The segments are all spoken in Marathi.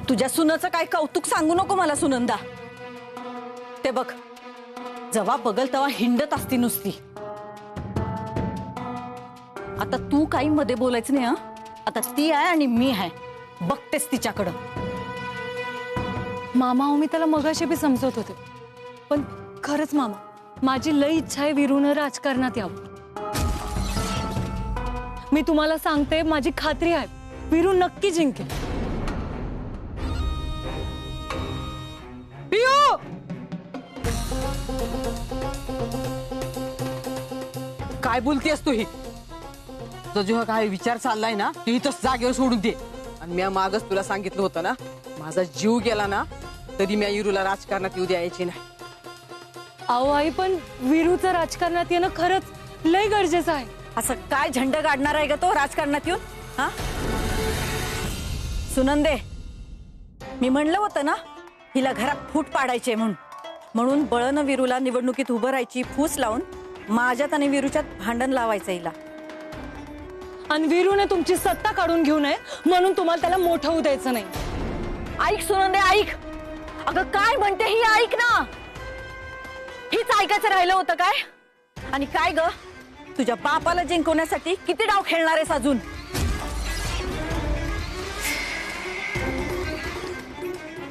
तुझ्या सुनाचं काय कौतुक सांगू नको मला सुनंदा। ते बघ जवा बगल तेव्हा हिंडत असती नुसती। आता तू काही मध्ये बोलायचं नाही। आता ती आहे आणि मी आहे, बघतेस तिच्याकडं। मामा मी त्याला मगाशी बी समजत होते, पण खरंच मामा माझी लई इच्छा आहे वीरूनं राजकारणात यावं। मी तुम्हाला सांगते, माझी खात्री आहे वीरू नक्की जिंकेल। पियू काय बोलतेस तू? ही तुझा काय विचार चाललाय ना, तू इथंच जागेवर सोडून दे। आणि मी मागच तुला सांगितलं होतं ना, माझा जीव गेला ना तरी मी वीरूला राजकारणात येऊ द्यायची नाही। अहो आई, पण वीरूचं राजकारणात येणं खरंच लय गरजेचं आहे। असं काय झंड काढणार आहे का तो राजकारणात येऊन? हा सुनंदे, मी म्हणलं होतं ना हिला घरात फूट पाडायचे म्हणून बळनं वीरूला निवडणुकीत उभं राहायची फूस लावून माझ्यात आणि वीरूच्यात भांडण लावायचं हिला। आणि वीरूने तुमची सत्ता काढून घेऊ नये म्हणून तुम्हाला त्याला मोठं होऊ द्यायचं नाही। ऐक सुनंदे ऐक, अगं काय म्हणते ही ऐक ना। हीच ऐकायचं राहिलं होतं काय? आणि काय ग, तुझ्या बापाला जिंकवण्यासाठी किती डाव खेळणार आहेस अजून?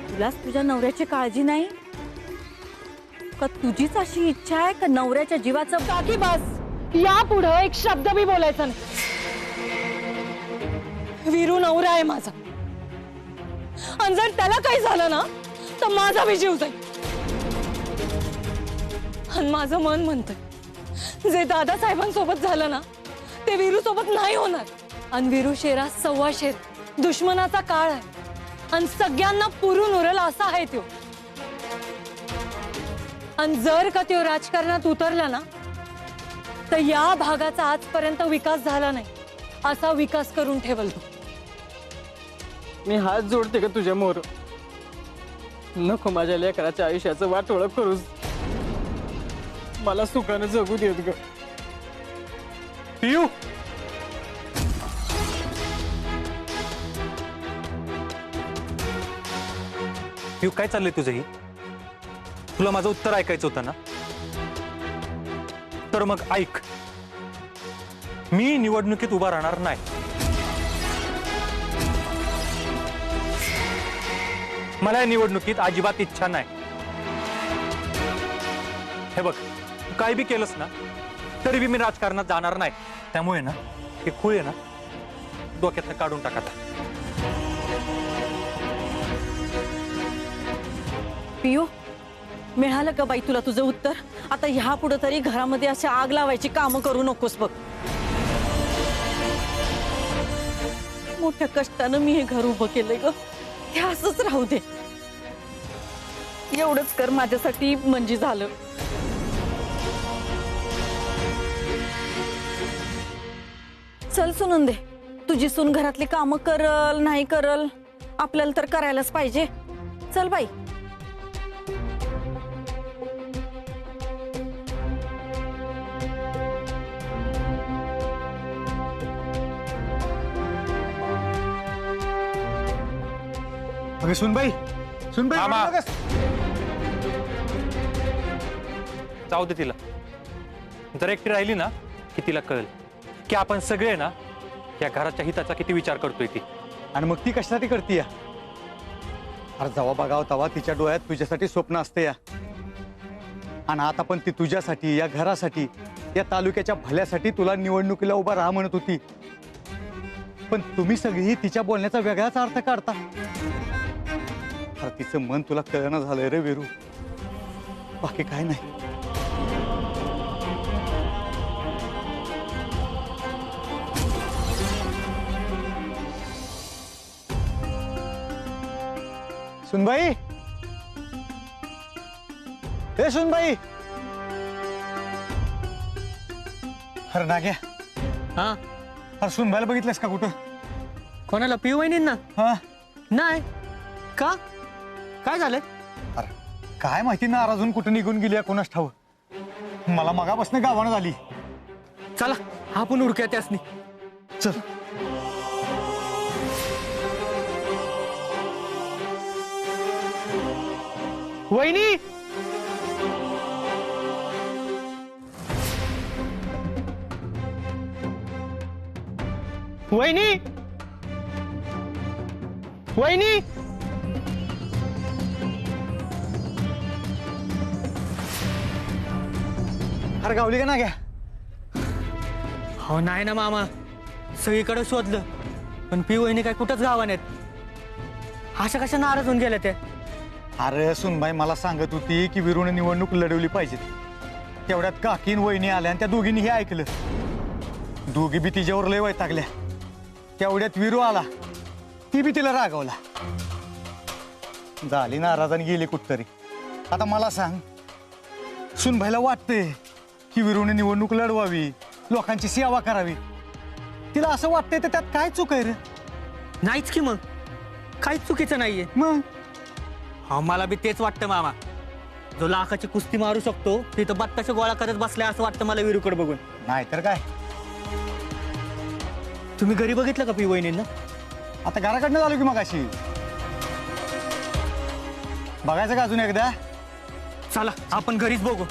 तुलाच तुझ्या नवऱ्याची काळजी नाही का? तुझीच अशी इच्छा आहे का नवऱ्याच्या जीवाचं? काकी बस, या पुढे एक शब्द बी बोलायचा नाही। वीरू नवरा आहे माझा, आणि जर त्याला काही झालं ना तर माझा बी जीव जाईल। आणि माझं मन म्हणतंय जे दादासाहेबांसोबत झालं ना ते वीरू सोबत नाही होणार। आणि वीरू शेरा सव्वा शेर, दुश्मनाचा काळ आहे आणि सगळ्यांना पुरून उरल असा आहे तो। आणि जर का तो राजकारणात उतरला ना तर या भागाचा आजपर्यंत विकास झाला नाही असा विकास करून ठेवल तो। मी हात जोडते का तुझ्या मोर, नको माझ्या लेकराच्या आयुष्याचं वाटोळं करूस, मला सुखानं जगू देत ग। पियू पियू काय चाललंय तुझं? ही तुला माझं उत्तर ऐकायचं होतं ना, तर मग ऐक, मी निवडणुकीत उभा राहणार नाही। मला या निवडणुकीत अजिबात इच्छा नाही। हे बघ, तू काय बी केलंस ना तरी बी मी राजकारणात जाणार नाही। त्यामुळे ना हे खूळ आहे ना डोक्यातनं काढून टाका। पियू, मिळालं का बाई तुला तुझं उत्तर? आता ह्या पुढे तरी घरामध्ये अशी आग लावायची कामं करू नकोस बघ। मोठ्या कष्टानं मी हे घर उभं केलंय ग, ते असंच राहू दे। एवढंच कर माझ्यासाठी म्हणजे झालं। चल सुनंदे, तुझी सून घरातली कामं करल नाही करल आपल्याला तर करायलाच पाहिजे। चल बाई। अगं सुनबाई, सुनबाई मामा. रडू नकोस. जाऊ दे तिला, जर एकटी राहिली ना की तिला कळेल की आपण सगळे ना या घराच्या हिताचा किती विचार करतोय ती। आणि मग ती कशासाठी करते? अरे जेव्हा बघावं तेव्हा तिच्या डोळ्यात तुझ्यासाठी स्वप्न असते या। आणि आता पण ती तुझ्यासाठी, या घरासाठी, या तालुक्याच्या भल्यासाठी तुला निवडणुकीला उभा राहा म्हणत होती। पण तुम्ही सगळी तिच्या बोलण्याचा वेगळाच अर्थ काढता। अरे तिचं मन तुला कळणं झालंय रे वीरू, बाकी काय नाही। सुनबाई, ए सुनबाई, अरे नाग्या, हा अरे सुनबाईला बघितलंस का कुठं? कोणाला? पिऊ वहिनींना? हा, नाही का? काय झालंय? अरे काय माहिती ना, अजून कुठं निघून गेली कोणास ठाव। मला मगापासून गावानं झाली। चला आपण उडक्या त्यासनी। चल वहिनी वहिनी वहिनी अरे गावली का ना घ्या हो नाही ना मामा सगळीकडे शोधलं पण पी वहिनी काय कुठंच गावा नाहीत अशा कशा नाराज होऊन गेल्या त्या अरे सुनबाई मला सांगत होती की विरूने निवडणूक लढवली पाहिजे तेवढ्यात काकीन वहिनी आल्या आणि त्या दोघींनी हे ऐकलं दोघी बी तिच्यावर लय वैतागल्या तेवढ्यात विरू आला ती बी तिला रागवला झाली नाराज आणि गेली कुठतरी आता मला सांग सुनबाईला वाटते की विरूने निवडणूक लढवावी लोकांची सेवा करावी तिला असं वाटतंय तर त्यात काय चूक आहे रे नाहीच की मग काहीच चुकीचं नाहीये मग हा मला बी तेच वाटतं मामा जो लाखाची कुस्ती मारू शकतो तिथं बत्ताशे गोळा करत बसलाय असं वाटतं मला विरूकडे बघून नाहीतर काय तुम्ही घरी बघितलं का पी वहिनींना आता घराकडनं झालो की मग अशी बघायचं का अजून एकदा चला आपण घरीच बघू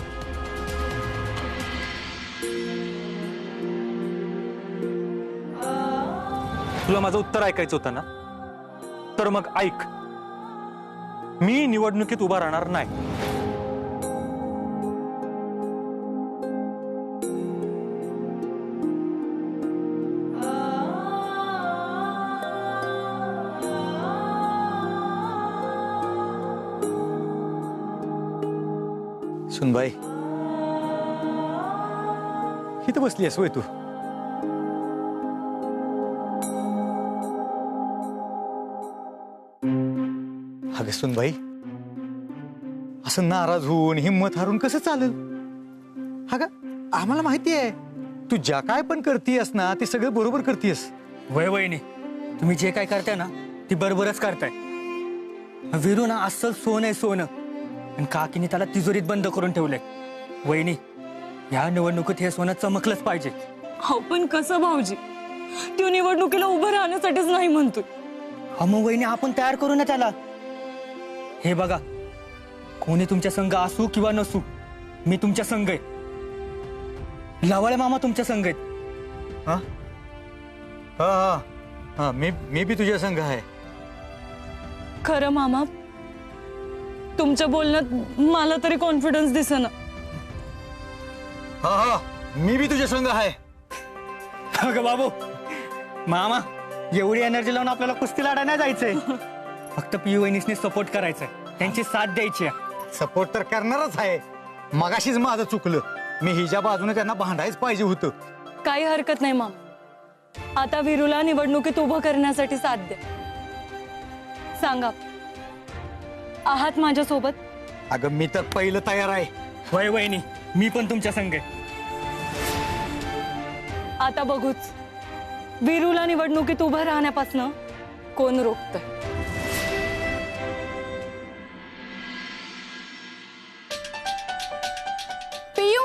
तुला माझं उत्तर ऐकायचं होतं ना तर मग ऐक मी निवडणुकीत उभा राहणार नाही सुनबाई इथं बसली आहेस होय तू अगं सुनबाई असं नाराज होऊन हिंमत हारून कसं चालेल अगं आम्हाला माहिती आहे तू ज्या काय पण करतीयस ना ते सगळं बरोबर करतीयस वय वहिनी तुम्ही जे काय करताय ना ती बरोबरच करताय विरू ना अस्सल सोनं आहे सोनं आणि काकीने त्याला तिजोरीत बंद करून ठेवलंय वहिनी या निवडणुकीत हे सोनं चमकलंच पाहिजे हो पण कसं भाऊजी तो निवडणुकीला उभं राहण्यासाठीच नाही म्हणतोय हा मग वहिनी आपण तयार करू ना त्याला हे बघा कोणी तुमच्या संघ असू किंवा नसू मी तुमच्या संघ आहे लवाळे मामा तुमच्या संघ आहेत हा हा हा हा मी बी तुझ्या संघ आहे खरं मामा तुमच्या बोलण्यात मला तरी कॉन्फिडन्स दिसेना हा हा मी बी तुझ्या संघ आहे अगं बाबू मामा एवढी एनर्जी लावून आपल्याला कुस्ती लढायला नाही जायचंय फक्त पी वहिनीसने सपोर्ट करायचंय त्यांची साथ द्यायची सपोर्ट तर करणारच आहे मगाशीच माझं चुकलं मी हिच्या बाजूने त्यांना भांडायच पाहिजे होतं काही हरकत नाही मामा आता विरूला निवडणुकीत उभं करण्यासाठी साथ द्या सांगा आहात माझ्यासोबत अगं मी तर पहिलं तयार आहे वय वहिनी मी पण तुमच्या संघ आहे आता बघूच विरूला निवडणुकीत उभं राहण्यापासून कोण रोखतंय पियू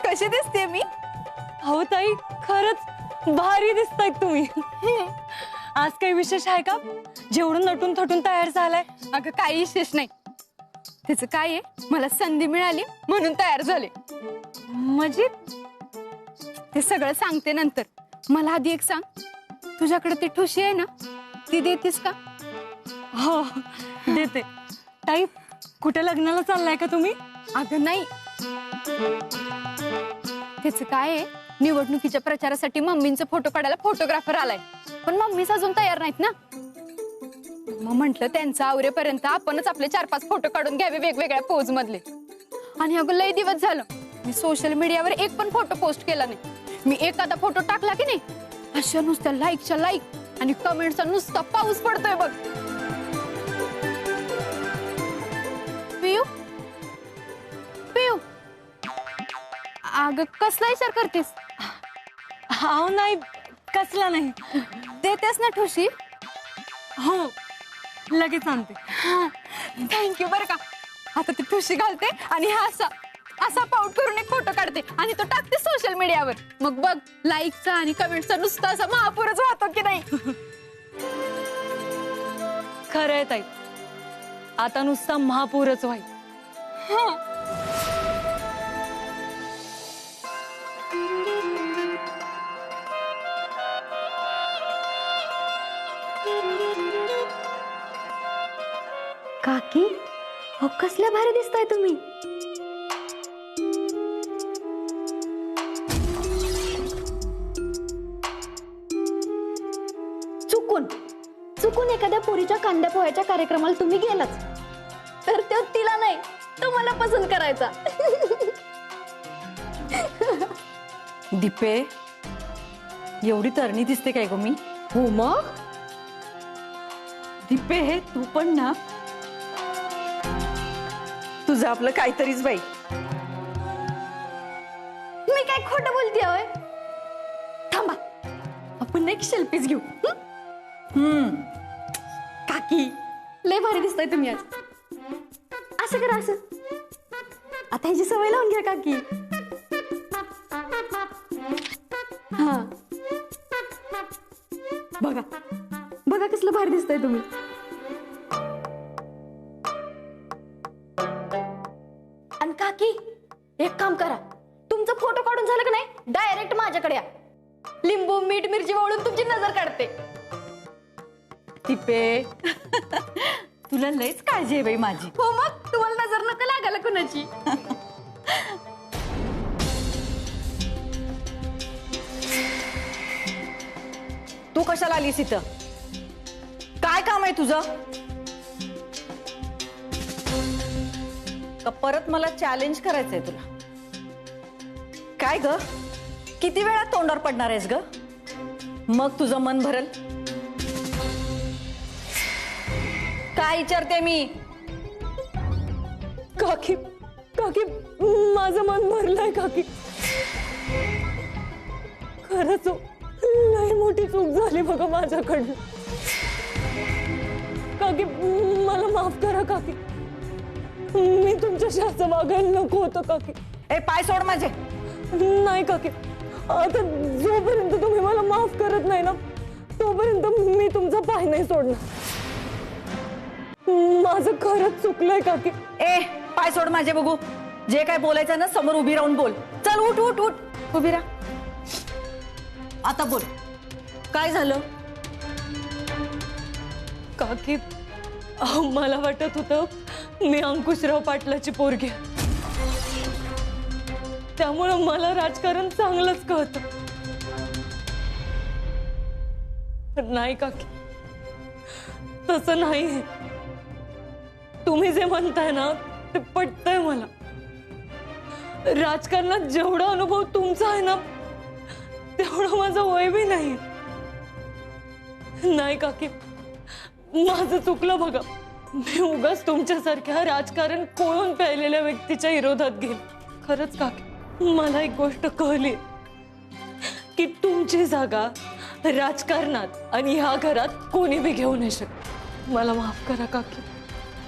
कशी दिसते मी हो ताई खरंच भारी दिसतायत तुम्ही आज काही विशेष आहे का जेवढं नटून थटून तयार झालाय अगं काही विशेष नाही त्याचं काय आहे मला संधी मिळाली म्हणून तयार झाले म्हणजे ते सगळं सांगते नंतर मला आधी एक सांग तुझ्याकडे ती ठुशी आहे ना ती देतीस का हो देते ताई कुठे लग्नाला चाललाय का तुम्ही अगं नाही त्याचं काय आहे निवडणुकीच्या प्रचारासाठी मम्मींचा फोटो काढायला फोटोग्राफर आलाय पण मम्मीच अजून तयार नाहीत ना मग म्हंटल त्यांचं आवरेपर्यंत आपणच आपले 4-5 फोटो काढून घ्यावे वेगवेगळ्या पोज मधले आणि अगं लय दिवस झालं मी सोशल मीडियावर एक पण फोटो पोस्ट केला नाही मी एखादा फोटो टाकला की नाही अशा नुसत्या लाईकच्या लाईक आणि कमेंटचा नुसता पाऊस पडतोय बघ पियू पियू अगं कसला विचार करतेस हा नाही कसला नाही देतेस ना ठुशी हो लगेच आणते थँक्यू बरं का आता ती ठुशी घालते आणि हा असा पाऊट करून एक फोटो काढते आणि तो टाकते सोशल मीडियावर. मग बघ, लाईकचा आणि कमेंटचा नुसता असा महापूरच वाहतो की नाही. खरंय ताई, आता नुसता महापूरच व्हाय. काकी, अहो कसल्या भारी दिसताय तुम्ही. चुकून एखाद्या पोरीच्या कांद्या पोह्याच्या कार्यक्रमाला तुम्ही गेलाच तर तो तिला नाही, तुम्हाला पसंत करायचा. दीपे, एवढी तरणी दिसते काय गो मी? हो मग. दीपे, हे तू पण ना, तुझं आपलं काहीतरीच बाई. मी काय खोटं बोलते होय? थांबा, आपण एक सेल्फीज घेऊ. काकी, लय भारी दिसताय तुम्ही आज. असं करा, असं. आता ह्याची सवय लावून घ्या काकी. हा, बघा बघा कसलं भारी दिसताय तुम्ही. आणि काकी, एक काम करा, तुमचा फोटो काढून झालं का नाही, डायरेक्ट माझ्याकडे या. लिंबू मीठ मिरची वळून तुमची नजर काढते. दीपे, तुला लयच काळजी आहे बाई माझी. हो मग, तुम्हाला नजर नका लागायला कुणाची. तू कशाला आलीस इथं? काय काम आहे तुझं? का परत मला चॅलेंज करायचंय तुला? काय ग, किती वेळा तोंडावर पडणार आहेस ग? मग तुझं मन भरल. काय विचारते मी? काकी, काकी, माझं मन भरलंय काकी. खरंच लय मोठी चूक झाली बघा माझ्याकडून. काकी, मला माफ करा काकी. मी तुमच्याशी असं वागायला नको होतं काकी. ए, पाय सोड माझे. नाही काकी, आता जोपर्यंत तुम्ही मला माफ करत नाही ना, तोपर्यंत मी तुमचा पाय नाही सोडणार. माझं खरंच चुकलंय काकी. ए, पाय सोड माझे. बघू, जे काय बोलायचं ना समोर उभी राहून बोल. चल, उठ उठ उठ, उभी राहा. आता बोल, काय झालं? काकी, अहो, मला वाटत होतं मी अंकुशराव पाटलाची पोरगी, त्यामुळं मला राजकारण चांगलंच कळतं. पण नाही काकी, तसं नाही. तुम्ही जे म्हणताय ना ते पटतंय मला. राजकारणात जेवढा अनुभव तुमचा आहे ना, तेवढं माझं वय बी नाही. नाही काकी, माझं चुकलं बघा. मी उगाच तुमच्यासारख्या राजकारण कोळून प्यायलेल्या व्यक्तीच्या विरोधात गेले. खरंच काकी, मला एक गोष्ट कळली की तुमची जागा राजकारणात आणि ह्या घरात कोणी बी घेऊ नाही शकत. मला माफ करा काकी.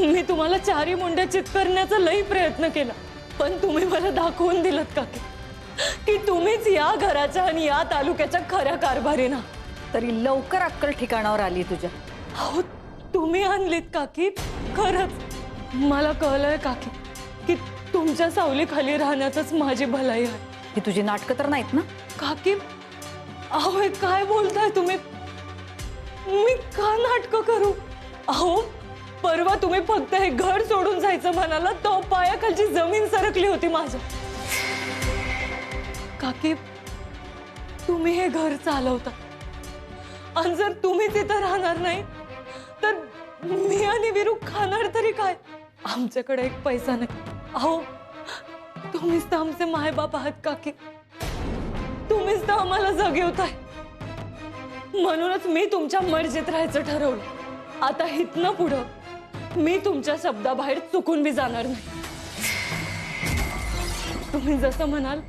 मी तुम्हाला चारी मुंड्या चित करण्याचा लई प्रयत्न केला, पण तुम्ही मला दाखवून दिलत काकी की तुम्हीच या घराच्या आणि या तालुक्याच्या खऱ्या कारभारी ना. तरी लवकर अक्कल ठिकाणावर आली तुझ्या. हो, तुम्ही आणलीत काकी. खरंच मला कळलंय काकी की तुमच्या सावलीखाली राहण्यातच माझी भलाई आहे. ही तुझी नाटकं तर नाहीत ना? काकी, अहो, हे काय बोलताय तुम्ही? मी का नाटकं करू? अहो, परवा तुम्ही फक्त हे घर सोडून जायचं म्हणाला, तो पायाखालची जमीन सरकली होती माझ्या. काकी, तुम्ही हे घर चालवता आणि जर तुम्ही तिथं राहणार नाही तर मी आणि विरू खाणार तरी काय? आमच्याकडे एक पैसा नाही. अहो, तुम्हीच तर आमचे मायबाप आहात काकी. तुम्हीच तर आम्हाला जगवताय. म्हणूनच मी तुमच्या मर्जीत राहायचं ठरवलं. आता इथनं पुढं मी तुमच्या शब्दाबाहेर चुकून बी जाणार नाही. तुम्ही जसं म्हणाल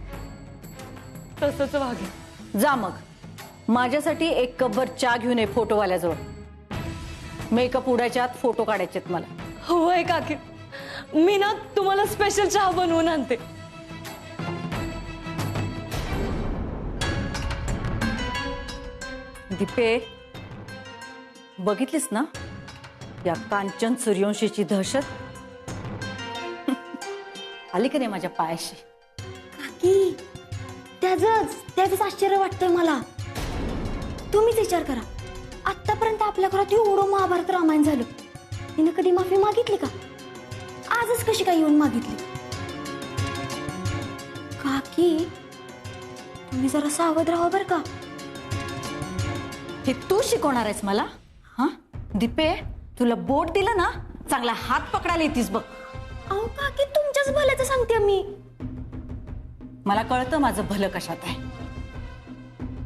तसंच वागेल. जा मग, माझ्यासाठी एक कपभर चहा घेऊन ये फोटोवाल्याजवळ. मेकअप उडायच्या आत फोटो काढायचेत मला. होय काकी, मी ना तुम्हाला स्पेशल चहा बनवून आणते. दीपे, बघितलीस ना या कांचन सूर्यवंशीची दहशत? आली का नाही माझ्या पायाशी? काकी त्याच आश्चर्य वाटतंय मला. तुम्हीच विचार करा, आतापर्यंत आपल्या घरात एवढं महाभारत रामायण झालं, तिने कधी माफी मागितली का? आजच कशी काय येऊन मागितली? काकी तुम्ही जरा सावध राहा बर का. हे तू शिकवणार आहेस मला? हा दीपे, तुला बोट दिलं ना, चांगला हात पकडायला येतीस बघ. अहो काकी, तुमच्याच भल्याचं सांगते मी. मला कळतं माझं भलं कशात आहे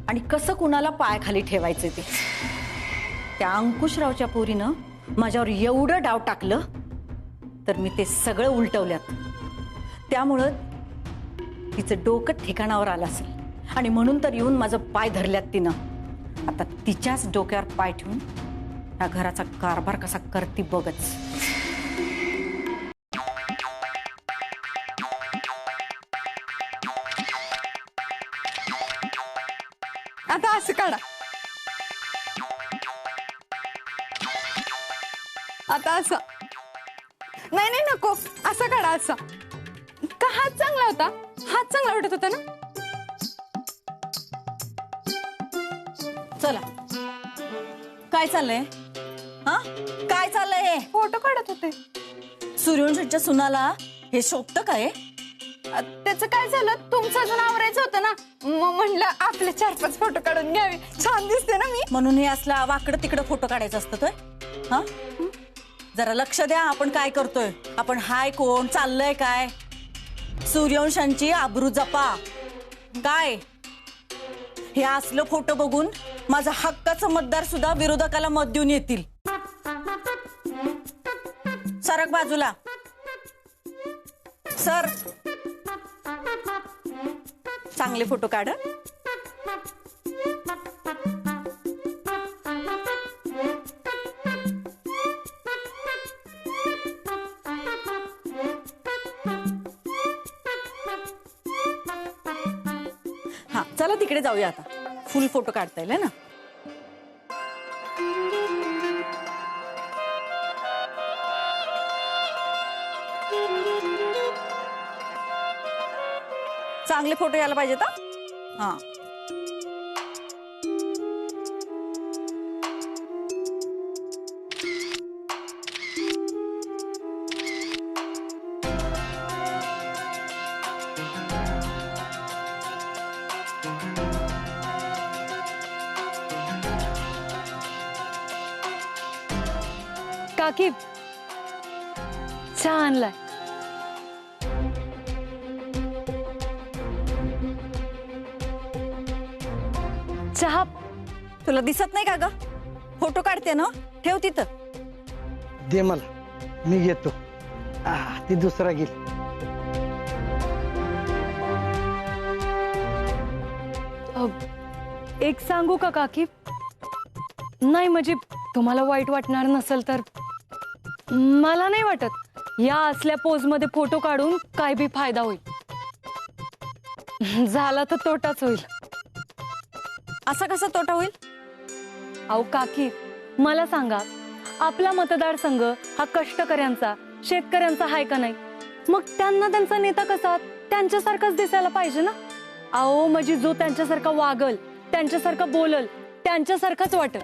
आणि कसं कुणाला पायाखाली ठेवायचं ते. त्या अंकुशरावच्या पोरीनं माझ्यावर एवढं डाव टाकलं तर मी ते सगळं उलटवल्यात. त्यामुळं तिचं डोकं ठिकाणावर आलं असेल आणि म्हणून तर येऊन माझं पाय धरल्यात तिनं. आता तिच्याच डोक्यावर पाय ठेवून ह्या घराचा कारभार कसा करती बघच. आता असं काढा. आता असं नाही नाही नको, असं काढा. असा का हात चांगला होता? हात चांगला वाटत होता ना? चला, काय चाललंय? हा काय चाललंय? फोटो काढत होते. सूर्यवंशीच्या सुनाला हे शोभतं काय? त्याचं काय झालं, तुमचं अजून आवरायचं होतं ना, मग म्हणलं आपले 4-5 फोटो काढून घ्यावे, छान दिसते ना मी. म्हणून हे असला वाकडं तिकडं फोटो काढायचं असतं तोय? हा जरा लक्ष द्या, आपण काय करतोय, आपण हाय कोण, चाललंय काय. सूर्यवंशांची आबरू जपा. काय हे असलं फोटो बघून माझं हक्काचं मतदार सुद्धा विरोधकाला मत देऊन येतील. सरक बाजूला सर. चांगले फोटो काढ. हा चला तिकडे जाऊया आता, फुल फोटो काढता येईल ना. चांगले फोटो यायला पाहिजेत. हा काकी चहा आणलाय. चहा तुला दिसत नाही का ग? फोटो काढते ना, ठेव तिथं. दे मला, मी घेतो. ती दुसरा घेईल. एक सांगू का काकी? नाही म्हणजे तुम्हाला वाईट वाटणार नसेल तर. मला नाही वाटत या असल्या पोज मध्ये फोटो काढून काय बी फायदा होईल. झाला तर तोटाच होईल. असा कसा तोटा होईल? अहो काकी, मला सांगा, आपला मतदारसंघ हा कष्टकऱ्यांचा, शेतकऱ्यांचा आहे का नाही? मग त्यांना त्यांचा नेता कसा त्यांच्यासारखाच दिसायला पाहिजे ना. अहो म्हणजे जो त्यांच्यासारखा वागल, त्यांच्यासारखं बोलल, त्यांच्यासारखंच वाटल.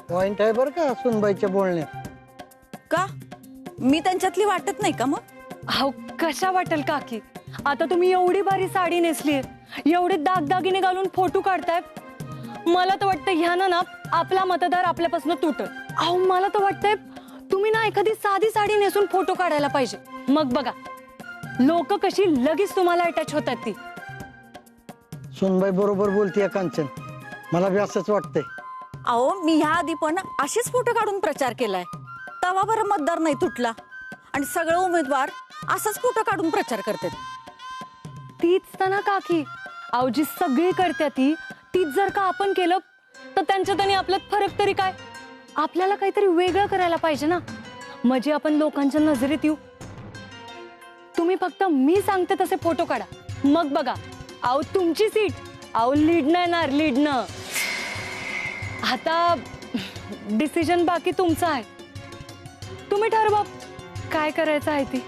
पॉइंट आहे बरं का सुनबाईच्या बोलण्यात. का मी त्यांच्यातली वाटत नाही का मग? अहो कशा वाटेल काकी? आता तुम्ही एवढी भारी साडी नेसली, एवढे दागदागिने घालून फोटो काढताय. मला तर वाटतं ह्यानं ना आपला मतदार आपल्यापासून तुटल. अहो मला तर वाटतंय तुम्ही ना एखादी साधी साडी नेसून फोटो काढायला पाहिजे. मग बघा लोक कशी लगेच तुम्हाला अटॅच होतात. ती सुनबाई बरोबर बोलतीये कांचन, मला बी असंच वाटतंय. अहो मी ह्या आधी पण असेच फोटो काढून प्रचार केलाय, तवा बरं मतदार नाही तुटला. आणि सगळे उमेदवार असाच फोटो काढून प्रचार करतात. तीच तर ना काकी, अहो जी सगळी करते तीच जर का आपण केलं तर त्यांच्यात आणि आपल्यात फरक तरी काय? आपल्याला काहीतरी वेगळं करायला पाहिजे ना. म्हणजे आपण लोकांच्या नजरेत येऊ. तुम्ही फक्त मी सांगते तसे फोटो काढा, मग बघा अहो तुमची सीट अहो लीडनं येणार, लीडनं. आता डिसिजन बाकी तुमचा आहे, तुम्ही ठरवा काय करायचं आहे ती.